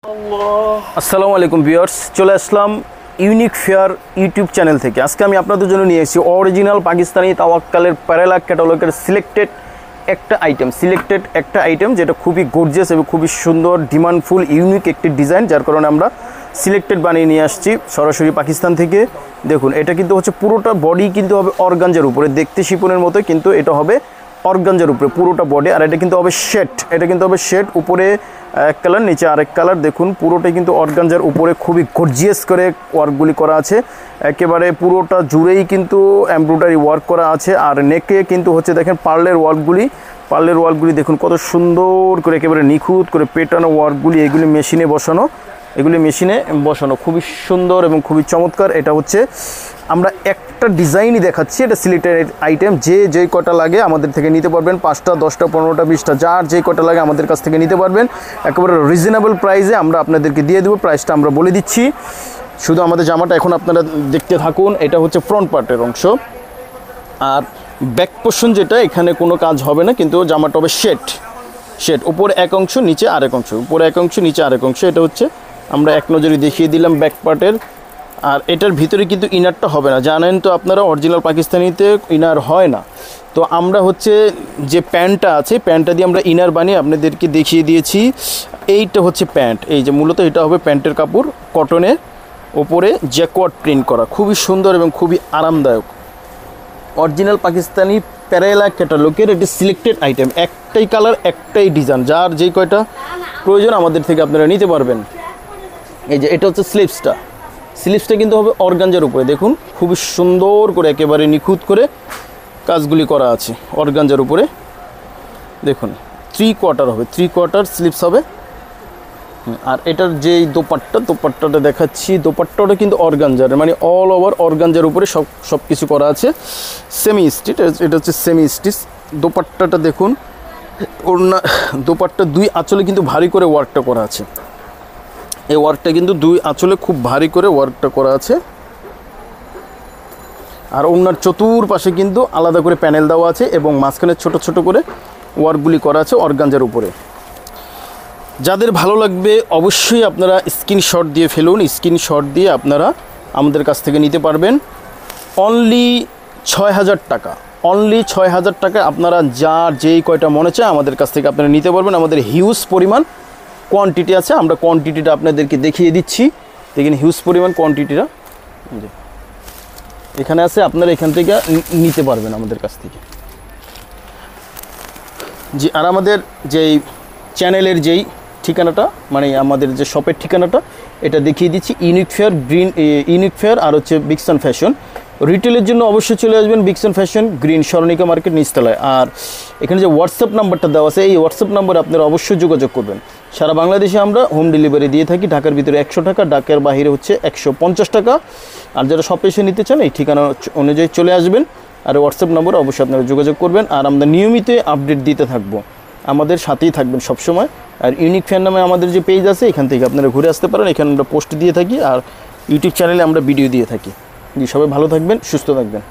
আসসালামু আলাইকুম ভিউয়ার্স, চলে আসলাম ইউনিক ফেয়ার ইউটিউব চ্যানেল থেকে। আজকে আমি আপনাদের জন্য নিয়ে এসেছি অরিজিনাল পাকিস্তানি তাওয়াক্কালের প্যারালা ক্যাটালগের সিলেক্টেড একটা আইটেম যেটা খুবই গর্জিয়াস এবং খুবই সুন্দর, ডিমান্ডফুল, ইউনিক একটি ডিজাইন, যার কারণে আমরা সিলেক্টেড বানিয়ে নিয়ে আসছি সরাসরি পাকিস্তান থেকে। দেখুন, এটা কিন্তু হচ্ছে পুরোটা বডি কিন্তু হবে অর্গানজার উপরে, দেখতে শিপনের মতো, কিন্তু এটা হবে অর্গানজার উপরে পুরোটা বডি। আর এটা কিন্তু হবে শেড, উপরে এক কালার, নিচে আরেক কালার। দেখুন, পুরোটাই কিন্তু অর্গানজার উপরে খুবই গর্জিয়াস করে ওয়ার্কগুলি করা আছে, একেবারে পুরোটা জুড়েই কিন্তু এমব্রয়ডারি ওয়ার্ক করা আছে। আর নেকে কিন্তু হচ্ছে দেখেন পার্লের ওয়ার্কগুলি দেখুন কত সুন্দর করে, একেবারে নিখুঁত করে পেটানো ওয়ার্কগুলি, এগুলি মেশিনে বসানো খুবই সুন্দর এবং খুবই চমৎকার। এটা হচ্ছে আমরা একটা ডিজাইনই দেখাচ্ছি, এটা সিলেক্টেড আইটেম, যেই কটা লাগে আমাদের থেকে নিতে পারবেন, 5টা 10টা 15টা 20টা, যার যেই কটা লাগে আমাদের কাছ থেকে নিতে পারবেন। একেবারে রিজনেবল প্রাইসে আমরা আপনাদেরকে দিয়ে দেবো, প্রাইসটা আমরা বলে দিচ্ছি। শুধু আমাদের জামাটা এখন আপনারা দেখতে থাকুন। এটা হচ্ছে ফ্রন্ট পার্টের অংশ, আর ব্যাক পোর্শন যেটা, এখানে কোনো কাজ হবে না, কিন্তু জামাটা হবে শেড, উপরে এক অংশ নিচে আরেক অংশ, এটা হচ্ছে আমরা এক নজরে দেখিয়ে দিলাম ব্যাক পার্টের। আর এটার ভিতরে কিন্তু ইনারটা হবে না, জানেন তো আপনারা অরিজিনাল পাকিস্তানিতে ইনার হয় না। তো আমরা হচ্ছে যে প্যান্টটা আছে, প্যান্টটা দিয়ে আমরা ইনার বানিয়ে আপনাদেরকে দেখিয়ে দিয়েছি। এইটা হচ্ছে প্যান্ট, এই যে মূলত এটা হবে প্যান্টের কাপড়, কটনের ওপরে জ্যাকওয়ার্ড প্রিন্ট করা, খুবই সুন্দর এবং খুবই আরামদায়ক। অরিজিনাল পাকিস্তানি প্যারালা ক্যাটালগের এটি সিলেক্টেড আইটেম, একটাই কালার একটাই ডিজাইন, যার যেই কয়টা প্রয়োজন আমাদের থেকে আপনারা নিতে পারবেন। এই যে এটা হচ্ছে স্লিভসটা কিন্তু হবে অর্গানজার উপরে, দেখুন খুবই সুন্দর করে একেবারে নিখুঁত করে কাজগুলি করা আছে অর্গানজার উপরে। দেখুন 3 কোয়ার্টার হবে, 3 কোয়ার্টার স্লিভস হবে। আর এটার যেই দোপাট্টাটা দেখাচ্ছি, দোপাট্টাটা কিন্তু অর্গানজার, মানে অল ওভার অর্গানজার উপরে সব কিছু করা আছে। সেমি স্টিচ, এটা হচ্ছে সেমি স্টিচ। দোপাট্টাটা দেখুন, দোপাট্টা 2 আঁচলে কিন্তু ভারী করে ওয়ার্কটা করা আছে, এই ওয়ার্কটা কিন্তু 2 আঁচলে খুব ভারী করে ওয়ার্কটা করা আছে। আর ওনার চতুর্পাশে কিন্তু আলাদা করে প্যানেল দেওয়া আছে এবং মাঝখানে ছোট করে ওয়ার্কগুলি করা আছে অর্গানজার উপরে। যাদের ভালো লাগবে অবশ্যই আপনারা স্ক্রিনশট দিয়ে ফেলুন, স্ক্রিনশট দিয়ে আপনারা আমাদের কাছ থেকে নিতে পারবেন। অনলি 6000 টাকা আপনারা যার যেই কয়টা মনে চায় আমাদের কাছ থেকে আপনারা নিতে পারবেন। আমাদের হিউজ পরিমাণ কোয়ান্টিটি আছে, আমরা কোয়ান্টিটিটা আপনাদেরকে দেখিয়ে দিচ্ছি। দেখেন হিউজ পরিমাণ কোয়ান্টিটিটা এখানে আছে, আপনারা এখান থেকে নিতে পারবেন আমাদের কাছ থেকে। জি, আর আমাদের যেই চ্যানেলের যেই ঠিকানাটা, মানে আমাদের যে শপের ঠিকানাটা, এটা দেখিয়ে দিচ্ছি। ইউনিক ফেয়ার আর হচ্ছে বিক্সন ফ্যাশন। রিটেলের জন্য অবশ্যই চলে আসবেন বিক্সন ফ্যাশন, গ্রিন স্বর্ণিকা মার্কেট নিচতলায়। আর এখানে যে হোয়াটসঅ্যাপ নাম্বারটা দেওয়া আছে, এই হোয়াটসঅ্যাপ নাম্বারে আপনারা অবশ্যই যোগাযোগ করবেন। সারা বাংলাদেশে আমরা হোম ডেলিভারি দিয়ে থাকি, ঢাকার ভিতরে 100 টাকা, ঢাকার বাইরে হচ্ছে 150 টাকা। আর যারা শপে এসে নিতে চান এই ঠিকানা অনুযায়ী চলে আসবেন, আর হোয়াটসঅ্যাপ নাম্বারে অবশ্যই আপনারা যোগাযোগ করবেন। আর আমরা নিয়মিত আপডেট দিতে থাকবো, আমাদের সাথেই থাকবেন সবসময়। আর ইউনিক ফেয়ার নামে আমাদের যে পেজ আছে, এখান থেকে আপনারা ঘুরে আসতে পারেন, এখানে আমরা পোস্ট দিয়ে থাকি, আর ইউটিউব চ্যানেলে আমরা ভিডিও দিয়ে থাকি। জি, সবাই ভালো থাকবেন, সুস্থ থাকবেন।